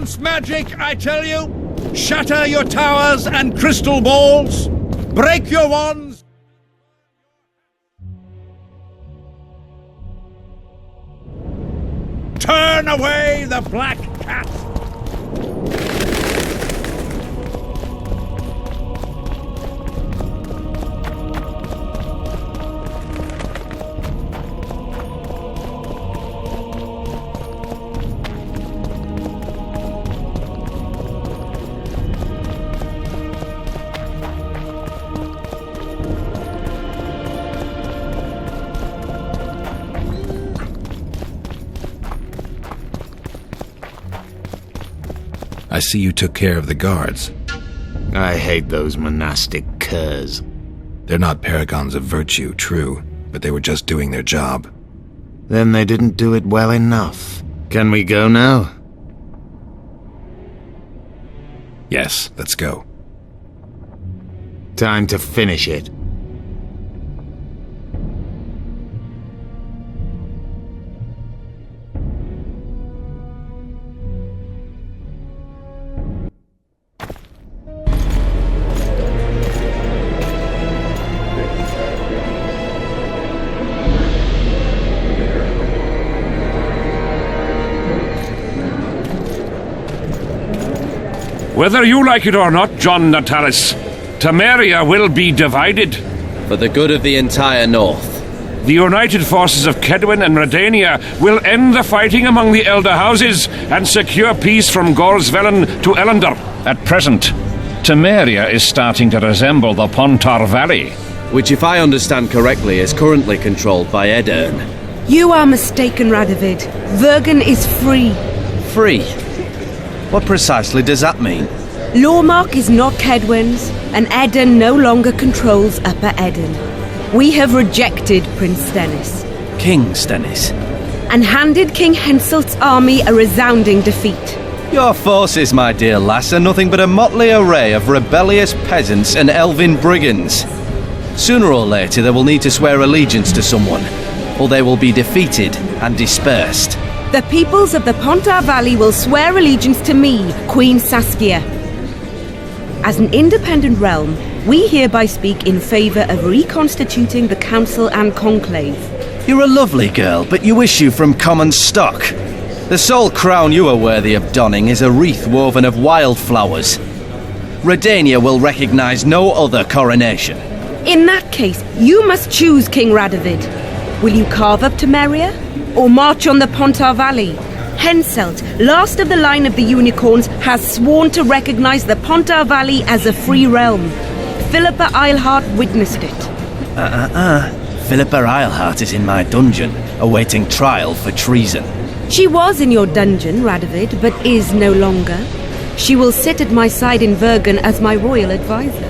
Rebalance magic, I tell you! Shatter your towers and crystal balls! Break your wands! Turn away the black cat! I see you took care of the guards. I hate those monastic curs. They're not paragons of virtue, true, but they were just doing their job. Then they didn't do it well enough. Can we go now? Yes, let's go. Time to finish it. Whether you like it or not, John Natalis, Temeria will be divided. For the good of the entire North. The united forces of Kedwin and Redania will end the fighting among the elder houses and secure peace from Gorsvelen to Ellender. At present, Temeria is starting to resemble the Pontar Valley. Which, if I understand correctly, is currently controlled by Edern. You are mistaken, Radovid. Vergen is free. Free? What precisely does that mean? Lormark is not Kedwin's, and Edern no longer controls Upper Edern. We have rejected Prince Stennis. King Stennis? And handed King Henselt's army a resounding defeat. Your forces, my dear lass, are nothing but a motley array of rebellious peasants and elven brigands. Sooner or later they will need to swear allegiance to someone, or they will be defeated and dispersed. The peoples of the Pontar Valley will swear allegiance to me, Queen Saskia. As an independent realm, we hereby speak in favour of reconstituting the Council and Conclave. You're a lovely girl, but you issue from common stock. The sole crown you are worthy of donning is a wreath woven of wildflowers. Redania will recognise no other coronation. In that case, you must choose, King Radovid. Will you carve up Temeria, or march on the Pontar Valley? Henselt, last of the line of the unicorns, has sworn to recognise the Pontar Valley as a free realm. Philippa Eilhart witnessed it. Philippa Eilhart is in my dungeon, awaiting trial for treason. She was in your dungeon, Radovid, but is no longer. She will sit at my side in Vergen as my royal advisor.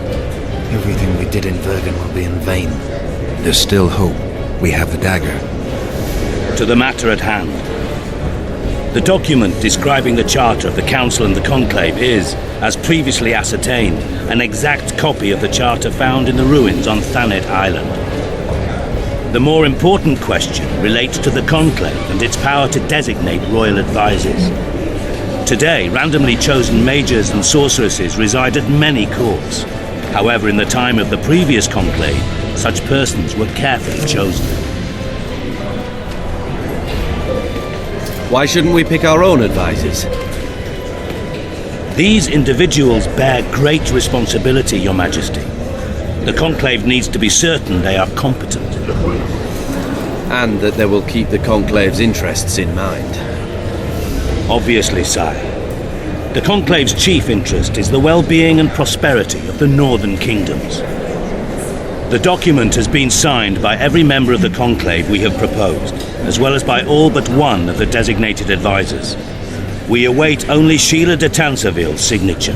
Everything we did in Vergen will be in vain. There's still hope. We have the dagger. To the matter at hand. The document describing the charter of the Council and the Conclave is, as previously ascertained, an exact copy of the charter found in the ruins on Thanet Island. The more important question relates to the Conclave and its power to designate royal advisors. Today, randomly chosen mages and sorceresses reside at many courts. However, in the time of the previous Conclave, such persons were carefully chosen. Why shouldn't we pick our own advisors? These individuals bear great responsibility, Your Majesty. The Conclave needs to be certain they are competent. And that they will keep the Conclave's interests in mind. Obviously, sire. The Conclave's chief interest is the well-being and prosperity of the northern kingdoms. The document has been signed by every member of the Conclave we have proposed, as well as by all but one of the designated advisors. We await only Sheila de Tanseville's signature.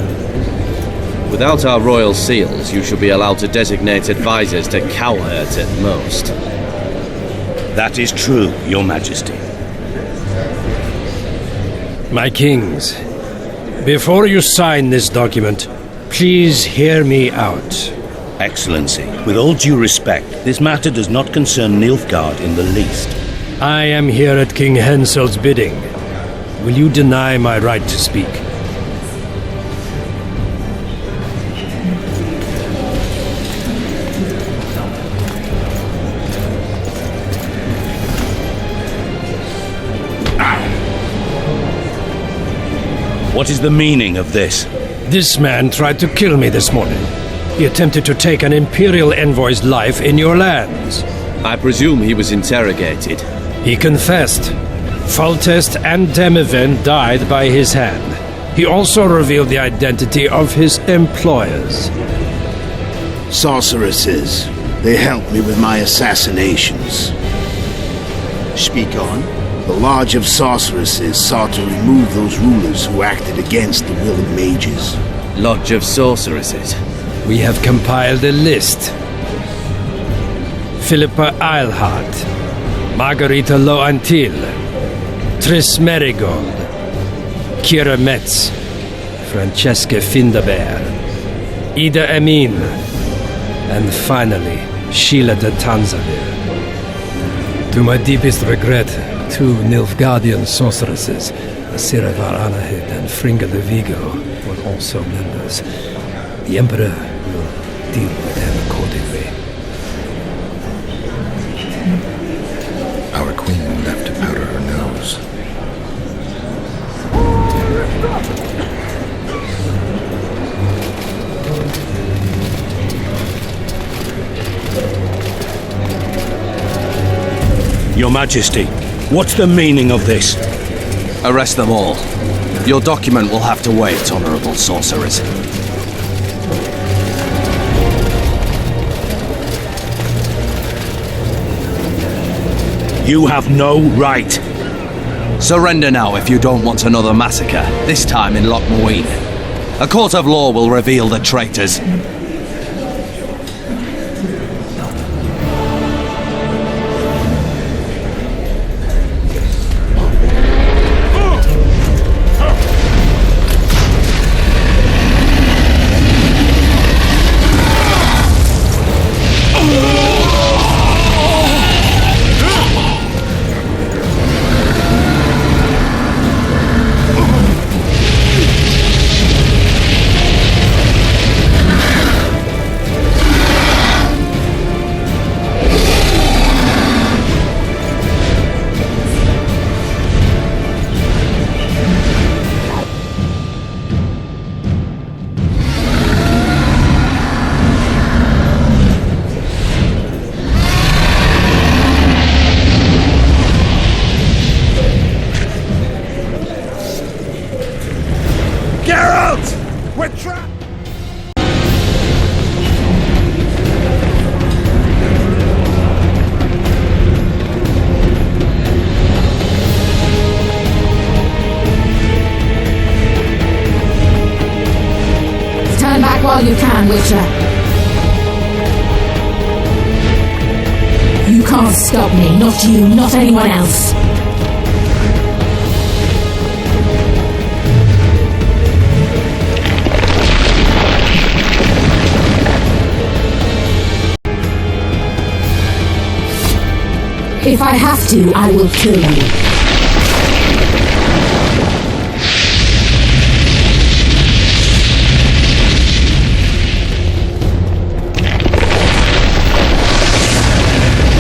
Without our royal seals, you should be allowed to designate advisors to Cowhurt at most. That is true, Your Majesty. My kings, before you sign this document, please hear me out. Excellency, with all due respect, this matter does not concern Nilfgaard in the least. I am here at King Henselt's bidding. will you deny my right to speak? What is the meaning of this? This man tried to kill me this morning. He attempted to take an Imperial envoy's life in your lands. I presume he was interrogated. He confessed. Foltest and Demiven died by his hand. He also revealed the identity of his employers. Sorceresses. They helped me with my assassinations. Speak on. The Lodge of Sorceresses sought to remove those rulers who acted against the will of mages. Lodge of Sorceresses. We have compiled a list. Philippa Eilhart, Margarita Loantil, Triss Merigold, Kira Metz, Francesca Findaber, Ida Amin, and finally, Sheila de Tanzavir. To my deepest regret, 2 Nilfgaardian sorceresses, Siravar Anahid and Fringa de Vigo, were also members. The Emperor will deal with them accordingly. Our queen left to powder her nose. Your Majesty, what's the meaning of this? Arrest them all. Your document will have to wait, honorable sorcerers. You have no right. Surrender now if you don't want another massacre, this time in Lochmuin. A court of law will reveal the traitors. While you can, Witcher. You can't stop me, not you, not anyone else. If I have to, I will kill you.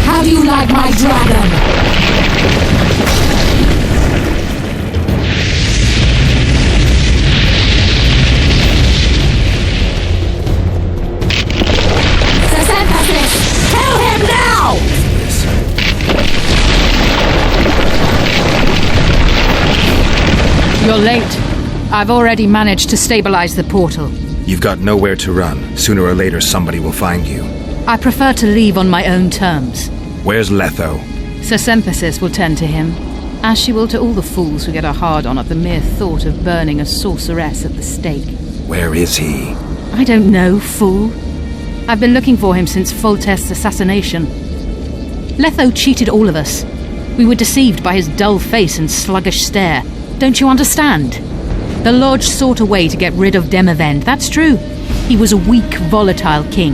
How do you like my dragon? Synthesis! Kill him now! You're late. I've already managed to stabilize the portal. You've got nowhere to run. Sooner or later somebody will find you. I prefer to leave on my own terms. Where's Letho? Synthesis will tend to him, as she will to all the fools who get a hard-on at the mere thought of burning a sorceress at the stake. Where is he? I don't know, fool. I've been looking for him since Foltest's assassination. Letho cheated all of us. We were deceived by his dull face and sluggish stare. Don't you understand? The Lodge sought a way to get rid of Demavend, that's true. He was a weak, volatile king.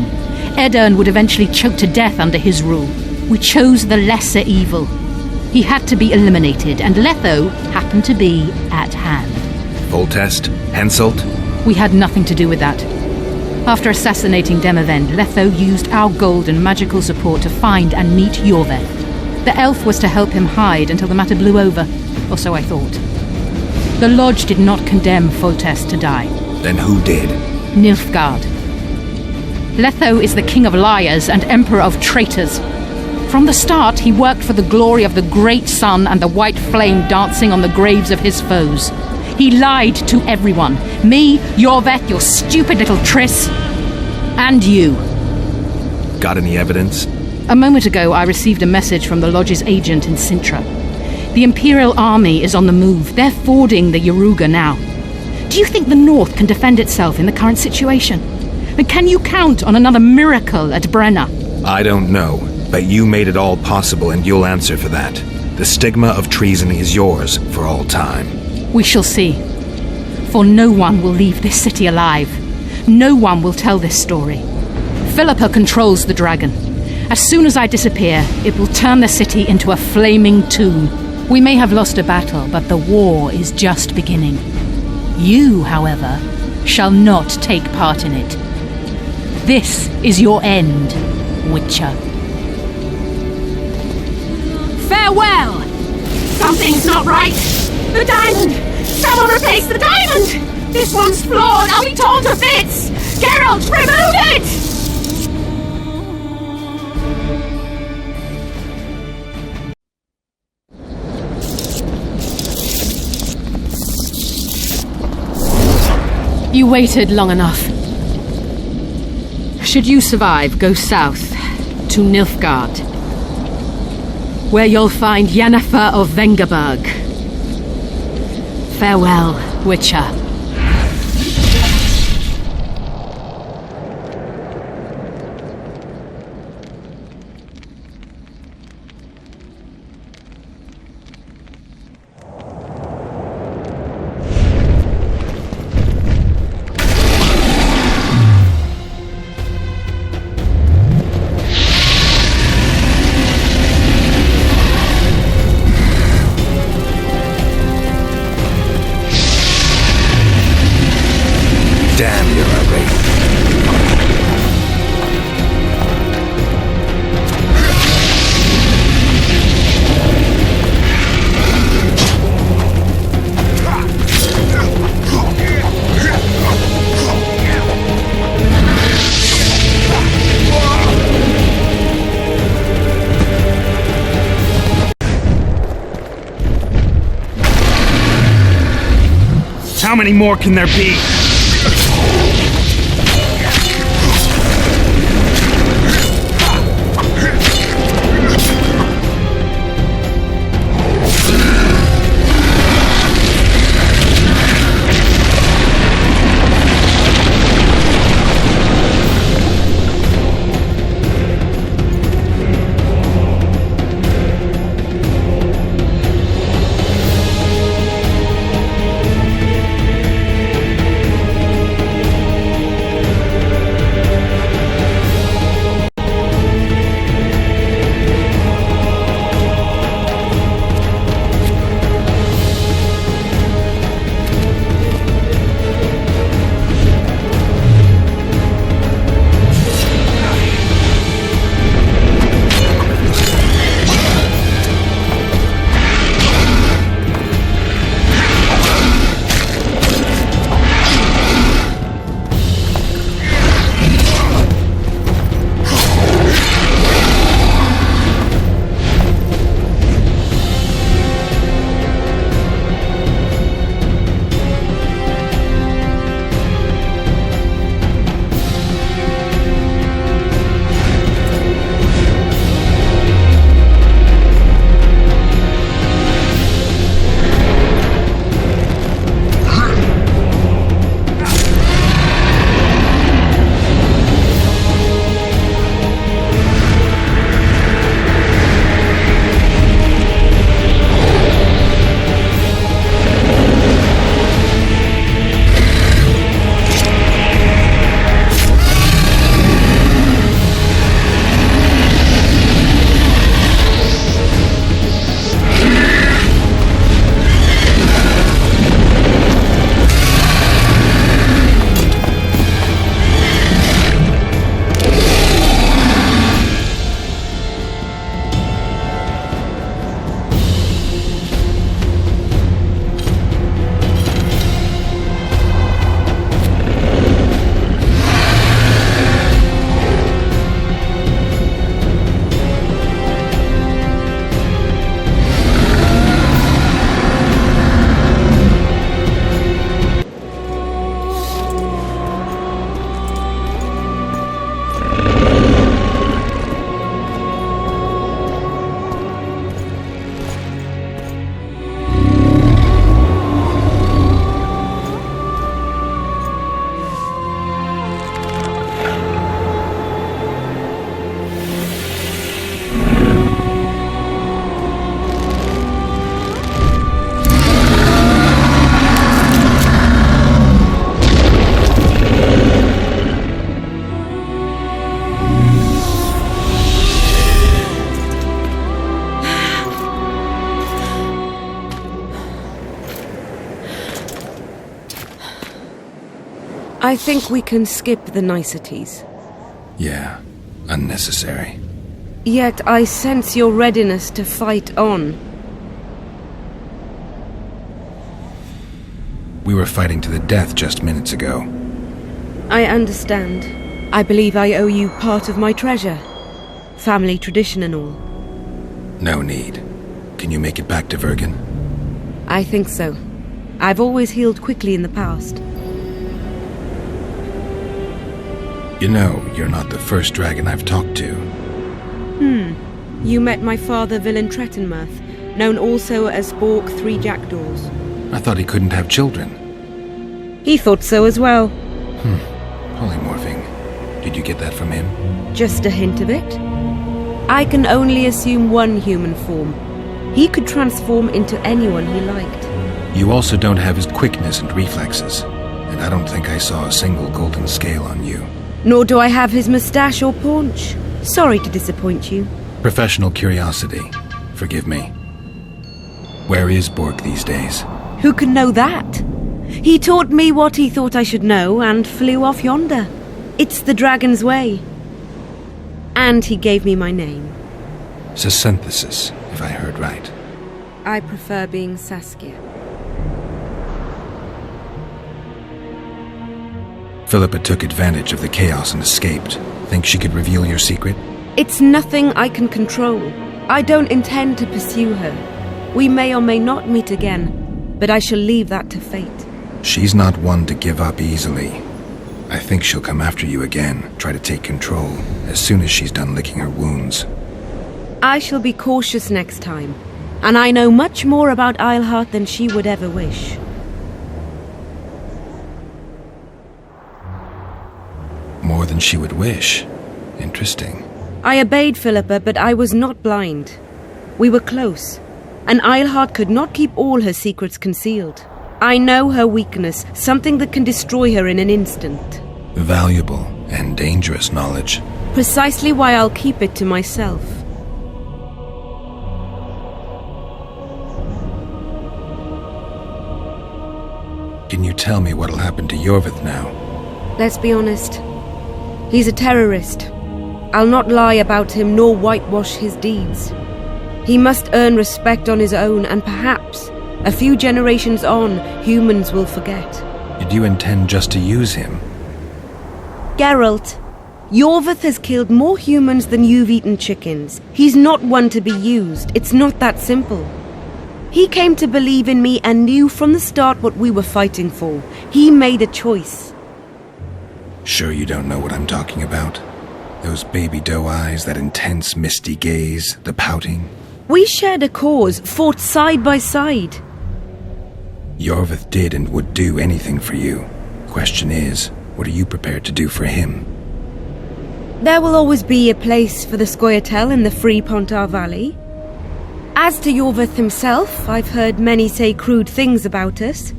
Edirn would eventually choke to death under his rule. We chose the lesser evil. He had to be eliminated, and Letho happened to be at hand. Voltest? Henselt? We had nothing to do with that. After assassinating Demavend, Letho used our gold and magical support to find and meet Jorveth. The elf was to help him hide until the matter blew over, or so I thought. The Lodge did not condemn Voltest to die. Then who did? Nilfgaard. Letho is the king of liars and emperor of traitors. From the start, he worked for the glory of the great sun and the white flame dancing on the graves of his foes. He lied to everyone. Me, Jorveth, your stupid little Triss, and you. Got any evidence? A moment ago, I received a message from the Lodge's agent in Sintra. The Imperial Army is on the move. They're fording the Yaruga now. Do you think the North can defend itself in the current situation? But can you count on another miracle at Brenna? I don't know, but you made it all possible and you'll answer for that. The stigma of treason is yours for all time. We shall see. For no one will leave this city alive. No one will tell this story. Philippa controls the dragon. As soon as I disappear, it will turn the city into a flaming tomb. We may have lost a battle, but the war is just beginning. You, however, shall not take part in it. This is your end, Witcher. Farewell! Something's not right! The diamond! Someone replace the diamond! This one's flawed! I'll be torn to bits! Geralt, remove it! You waited long enough. Should you survive, go south to Nilfgaard, where you'll find Yennefer of Vengerberg. Farewell, Witcher. Damn, you're a wraith. How many more can there be? I think we can skip the niceties. Yeah, unnecessary. Yet I sense your readiness to fight on. We were fighting to the death just minutes ago. I understand. I believe I owe you part of my treasure. Family tradition and all. No need. Can you make it back to Vergen? I think so. I've always healed quickly in the past. You know, you're not the first dragon I've talked to. You met my father, Villain Trettenmirth, known also as Bork Three Jackdaws. I thought he couldn't have children. He thought so as well. Polymorphing. Did you get that from him? Just a hint of it. I can only assume one human form. He could transform into anyone he liked. You also don't have his quickness and reflexes, and I don't think I saw a single golden scale on you. Nor do I have his moustache or paunch. Sorry to disappoint you. Professional curiosity. Forgive me. Where is Bork these days? Who can know that? He taught me what he thought I should know and flew off yonder. It's the dragon's way. And he gave me my name. Synthesis, if I heard right. I prefer being Saskia. Philippa took advantage of the chaos and escaped. Think she could reveal your secret? It's nothing I can control. I don't intend to pursue her. We may or may not meet again, but I shall leave that to fate. She's not one to give up easily. I think she'll come after you again, try to take control, as soon as she's done licking her wounds. I shall be cautious next time, and I know much more about Eilhart than she would ever wish. More than she would wish. Interesting. I obeyed Philippa, but I was not blind. We were close, and Eilhart could not keep all her secrets concealed. I know her weakness, something that can destroy her in an instant. Valuable and dangerous knowledge. Precisely why I'll keep it to myself. Can you tell me what'll happen to Yorvith now? Let's be honest. He's a terrorist. I'll not lie about him nor whitewash his deeds. He must earn respect on his own, and perhaps, a few generations on, humans will forget. Did you intend just to use him? Geralt, Yorvith has killed more humans than you've eaten chickens. He's not one to be used. It's not that simple. He came to believe in me and knew from the start what we were fighting for. He made a choice. Sure you don't know what I'm talking about? Those baby doe eyes, that intense misty gaze, the pouting. We shared a cause, fought side by side. Yorvith did and would do anything for you. Question is, what are you prepared to do for him? There will always be a place for the Scoia'tael in the free Pontar Valley. As to Yorvith himself, I've heard many say crude things about us.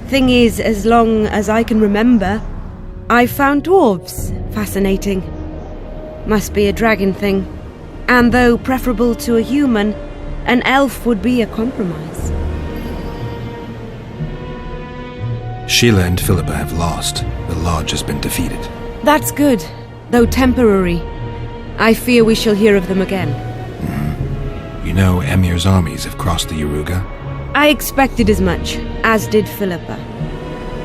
Thing is, as long as I can remember, I've found dwarves fascinating. Must be a dragon thing. And though preferable to a human, an elf would be a compromise. Sheila and Philippa have lost. The Lodge has been defeated. That's good, though temporary. I fear we shall hear of them again. You know Emir's armies have crossed the Yaruga? I expected as much, as did Philippa.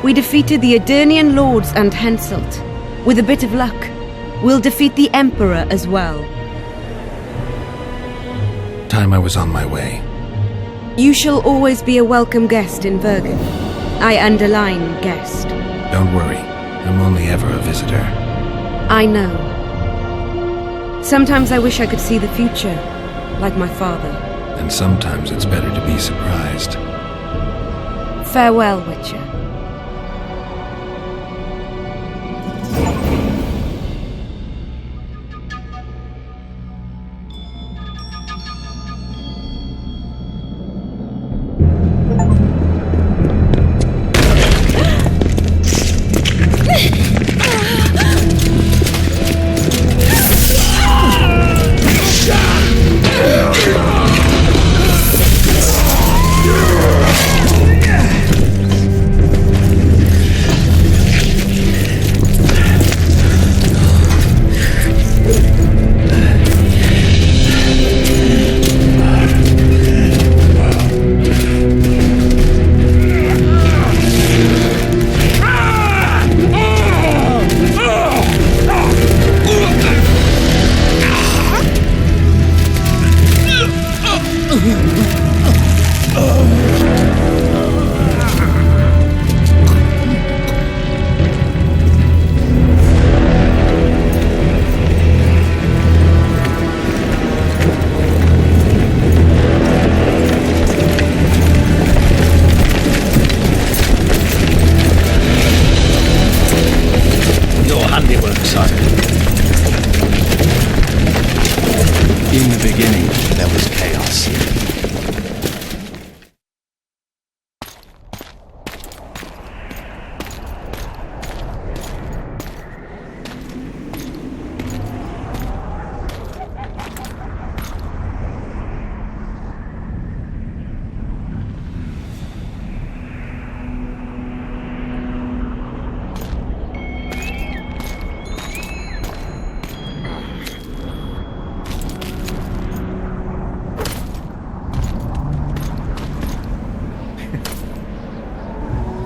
We defeated the Adernian lords and Henselt. With a bit of luck, we'll defeat the Emperor as well. Time I was on my way. You shall always be a welcome guest in Vergen. I underline guest. Don't worry, I'm only ever a visitor. I know. Sometimes I wish I could see the future, like my father. And sometimes it's better to be surprised. Farewell, Witcher.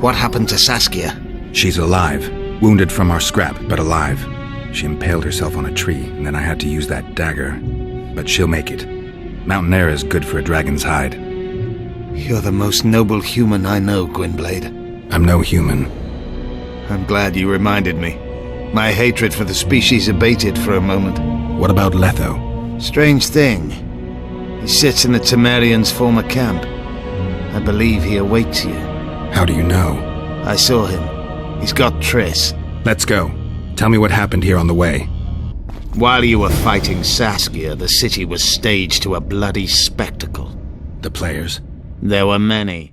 What happened to Saskia? She's alive. Wounded from our scrap, but alive. She impaled herself on a tree, and then I had to use that dagger. But she'll make it. Mountain air is good for a dragon's hide. You're the most noble human I know, Gwynblade. I'm no human. I'm glad you reminded me. My hatred for the species abated for a moment. What about Letho? Strange thing. He sits in the Temerians' former camp. I believe he awaits you. How do you know? I saw him. He's got Triss. Let's go. Tell me what happened here on the way. While you were fighting Saskia, the city was staged to a bloody spectacle. The players? There were many.